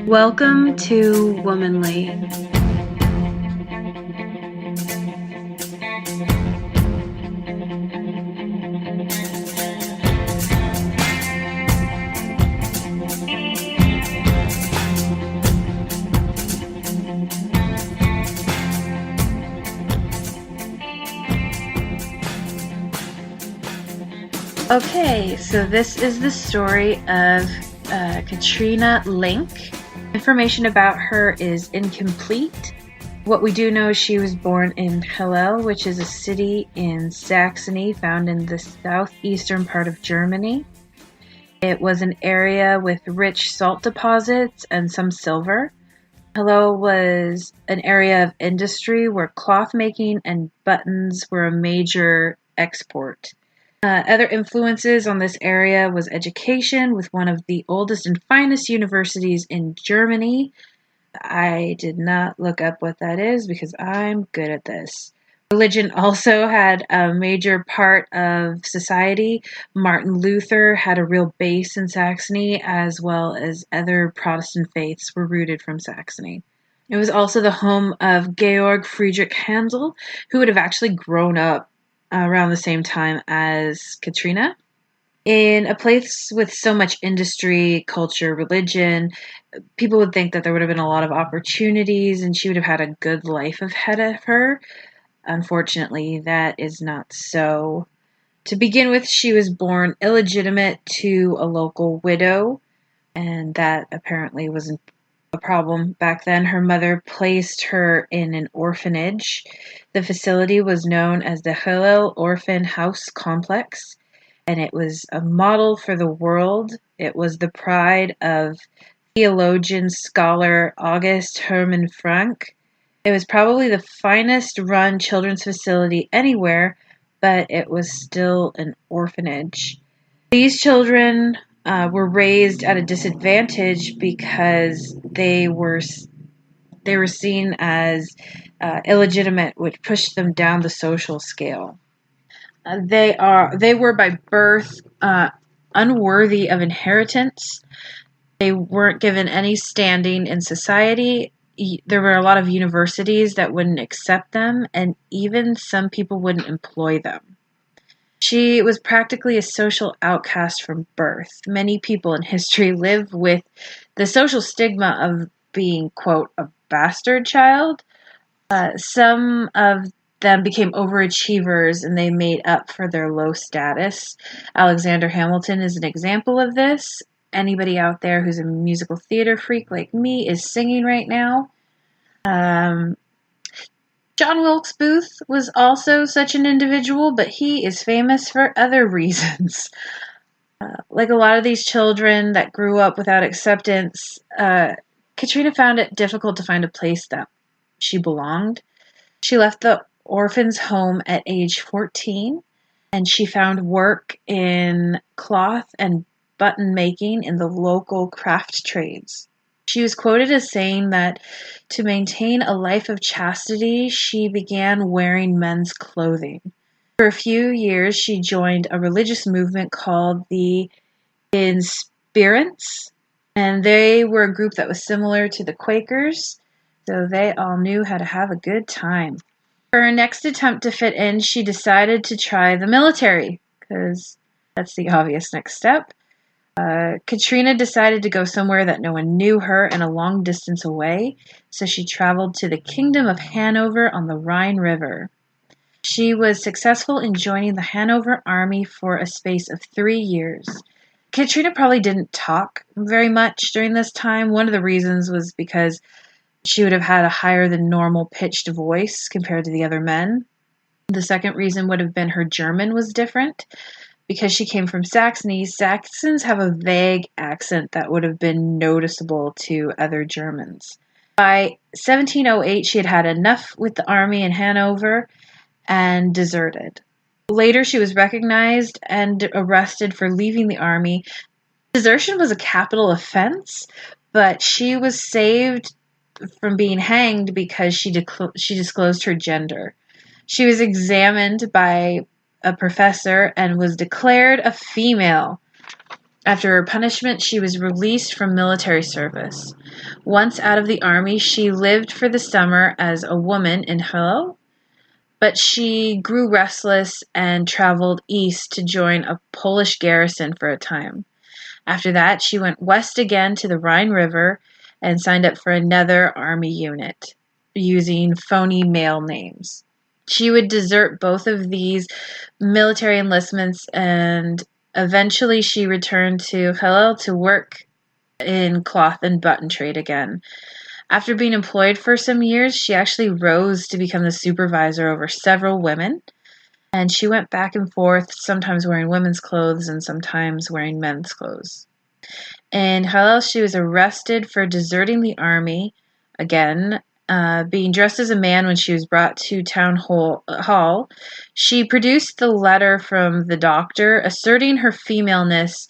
Welcome to Womanly. Okay, so this is the story of Catharina Linck. Information about her is incomplete. What we do know is she was born in Hellel, which is a city in Saxony found in the southeastern part of Germany. It was an area with rich salt deposits and some silver. Hellel was an area of industry where cloth making and buttons were a major export. Other influences on this area was education with one of the oldest and finest universities in Germany. I did not look up what that is because I'm good at this. Religion also had a major part of society. Martin Luther had a real base in Saxony, as well as other Protestant faiths were rooted from Saxony. It was also the home of Georg Friedrich Handel, who would have actually grown up around the same time as Catharina. In a place with so much industry, culture, religion, people would think that there would have been a lot of opportunities and she would have had a good life ahead of her. Unfortunately, that is not so. To begin with, she was born illegitimate to a local widow, and that apparently wasn't a problem back then. Her mother placed her in an orphanage. The facility was known as the Hellel Orphan House Complex, and it was a model for the world. It was the pride of theologian scholar August Hermann Frank. It was probably the finest run children's facility anywhere, but it was still an orphanage. These children were raised at a disadvantage because they were seen as illegitimate, which pushed them down the social scale. They were by birth unworthy of inheritance. They weren't given any standing in society. There were a lot of universities that wouldn't accept them, and even some people wouldn't employ them. She was practically a social outcast from birth. Many people in history live with the social stigma of being, quote, a bastard child. Some of them became overachievers and they made up for their low status. Alexander Hamilton is an example of this. Anybody out there who's a musical theater freak like me is singing right now. John Wilkes Booth was also such an individual, but he is famous for other reasons. Like a lot of these children that grew up without acceptance, Catharina found it difficult to find a place that she belonged. She left the orphan's home at age 14, and she found work in cloth and button making in the local craft trades. She was quoted as saying that to maintain a life of chastity, she began wearing men's clothing. For a few years, she joined a religious movement called the Inspirants, and they were a group that was similar to the Quakers, so they all knew how to have a good time. For her next attempt to fit in, she decided to try the military, because that's the obvious next step. Catharina decided to go somewhere that no one knew her and a long distance away, so she traveled to the Kingdom of Hanover on the Rhine River. She was successful in joining the Hanover army for a space of 3 years. Catharina probably didn't talk very much during this time. One of the reasons was because she would have had a higher than normal pitched voice compared to the other men. The second reason would have been her German was different. Because she came from Saxony, Saxons have a vague accent that would have been noticeable to other Germans. By 1708, she had had enough with the army in Hanover and deserted. Later, she was recognized and arrested for leaving the army. Desertion was a capital offense, but she was saved from being hanged because she disclosed her gender. She was examined by a professor and was declared a female. After her punishment, she was released from military service. Once out of the army, she lived for the summer as a woman in Hello, but she grew restless and traveled east to join a Polish garrison for a time. After that, she went west again to the Rhine River and signed up for another army unit using phony male names. She would desert both of these military enlistments, and eventually she returned to Hillel to work in cloth and button trade again. After being employed for some years, she actually rose to become the supervisor over several women, and she went back and forth, sometimes wearing women's clothes and sometimes wearing men's clothes. In Hillel, she was arrested for deserting the army again, being dressed as a man when she was brought to town hall. She produced the letter from the doctor asserting her femaleness,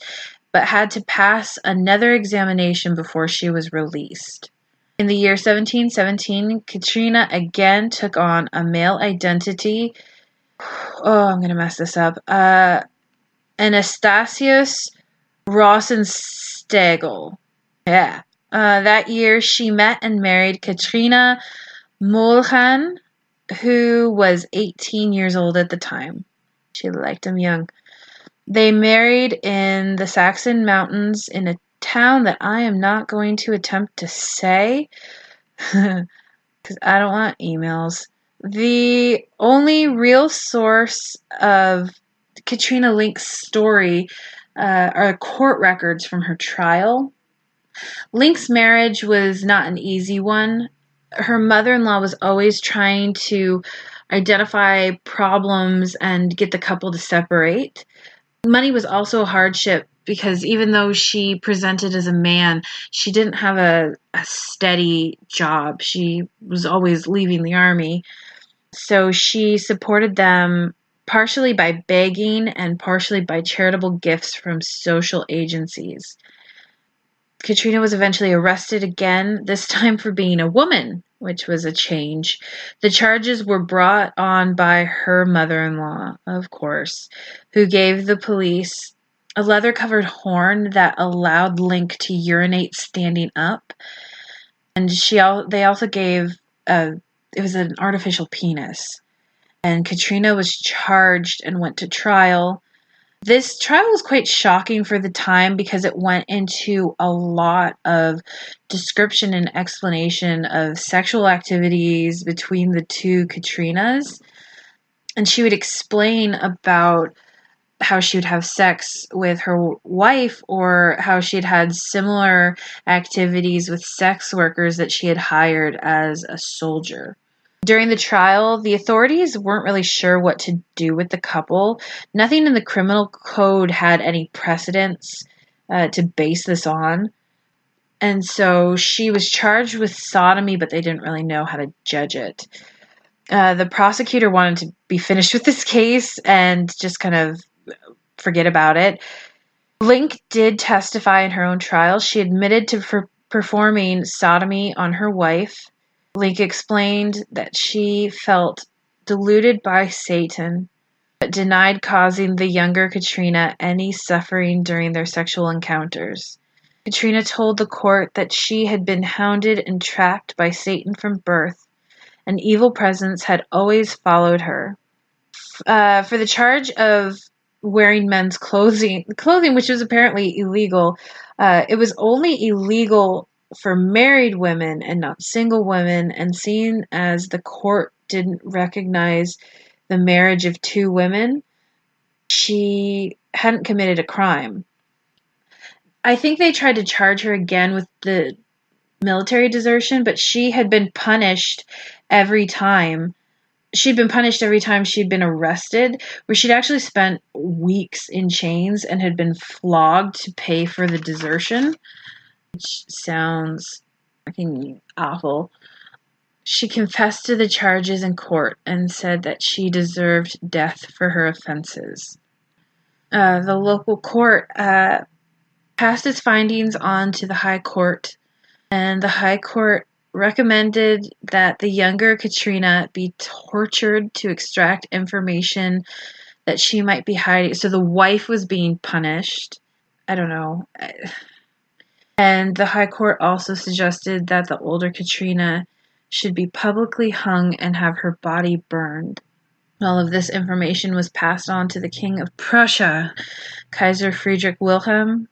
but had to pass another examination before she was released. In the year 1717, Catharina again took on a male identity. Oh, I'm going to mess this up. Anastasius Rosenstengel. Yeah. That year, she met and married Catharina Mararetha, who was 18 years old at the time. She liked him young. They married in the Saxon Mountains in a town that I am not going to attempt to say because I don't want emails. The only real source of Catharina Linck's story are court records from her trial. Linck's marriage was not an easy one. Her mother-in-law was always trying to identify problems and get the couple to separate. Money was also a hardship because even though she presented as a man, she didn't have a steady job. She was always leaving the army. So she supported them partially by begging and partially by charitable gifts from social agencies. Catharina was eventually arrested again, this time for being a woman, which was a change. The charges were brought on by her mother-in-law, of course, who gave the police a leather-covered horn that allowed Linck to urinate standing up. And they also gave it was an artificial penis. And Catharina was charged and went to trial. This trial was quite shocking for the time because it went into a lot of description and explanation of sexual activities between the two Catharinas. And she would explain about how she would have sex with her wife or how she had had similar activities with sex workers that she had hired as a soldier. During the trial, the authorities weren't really sure what to do with the couple. Nothing in the criminal code had any precedents to base this on. And so she was charged with sodomy, but they didn't really know how to judge it. The prosecutor wanted to be finished with this case and just kind of forget about it. Linck did testify in her own trial. She admitted to performing sodomy on her wife. Linck explained that she felt deluded by Satan, but denied causing the younger Catharina any suffering during their sexual encounters. Catharina told the court that she had been hounded and trapped by Satan from birth. An evil presence had always followed her. For the charge of wearing men's clothing, which was apparently illegal, it was only illegal for married women and not single women, and seeing as the court didn't recognize the marriage of two women, she hadn't committed a crime. I think they tried to charge her again with the military desertion, but she had been punished every time. She'd been punished every time she'd been arrested, where she'd actually spent weeks in chains and had been flogged to pay for the desertion. Which sounds fucking awful. She confessed to the charges in court and said that she deserved death for her offenses. The local court passed its findings on to the High Court, and the High Court recommended that the younger Catharina be tortured to extract information that she might be hiding. So the wife was being punished. I don't know. And the High Court also suggested that the older Katrina should be publicly hung and have her body burned. All of this information was passed on to the King of Prussia, Kaiser Friedrich Wilhelm.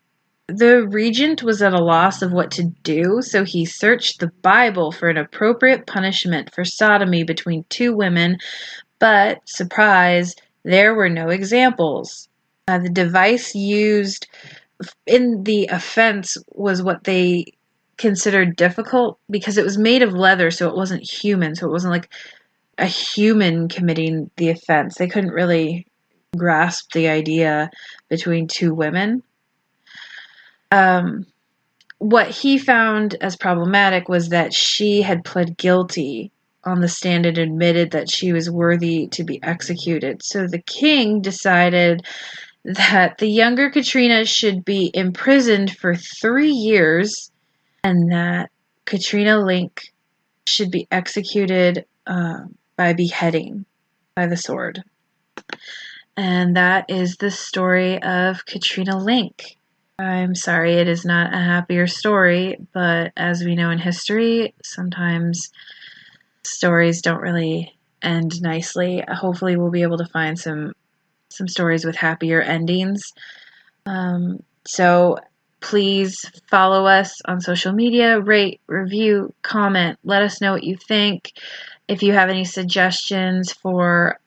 The regent was at a loss of what to do, so he searched the Bible for an appropriate punishment for sodomy between two women, but, surprise, there were no examples. The device used in the offense was what they considered difficult because it was made of leather, so it wasn't human, so it wasn't like a human committing the offense. They couldn't really grasp the idea between two women. What he found as problematic was that she had pled guilty on the stand and admitted that she was worthy to be executed. So the king decided that the younger Katrina should be imprisoned for 3 years and that Catharina Linck should be executed by beheading by the sword. And that is the story of Catharina Linck. I'm sorry it is not a happier story, but as we know in history, sometimes stories don't really end nicely. Hopefully we'll be able to find some stories with happier endings. So please follow us on social media, rate, review, comment, let us know what you think. If you have any suggestions for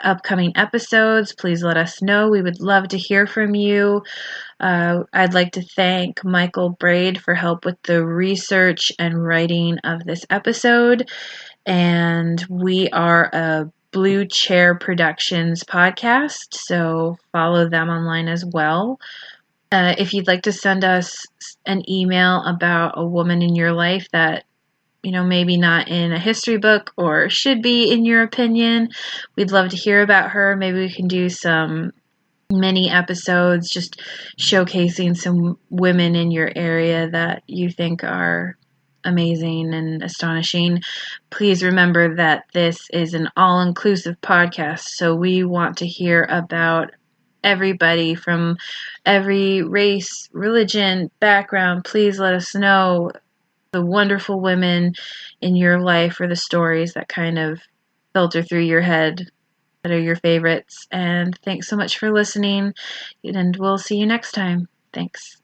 upcoming episodes, please let us know. We would love to hear from you. I'd like to thank Michael Braid for help with the research and writing of this episode. And we are a Blue Chair Productions podcast, so follow them online as well. If you'd like to send us an email about a woman in your life that, maybe not in a history book or should be in your opinion, we'd love to hear about her. Maybe we can do some mini episodes just showcasing some women in your area that you think are amazing and astonishing. Please remember that this is an all-inclusive podcast, so we want to hear about everybody from every race, religion, background. Please let us know the wonderful women in your life or the stories that kind of filter through your head that are your favorites. And thanks so much for listening, and we'll see you next time. Thanks.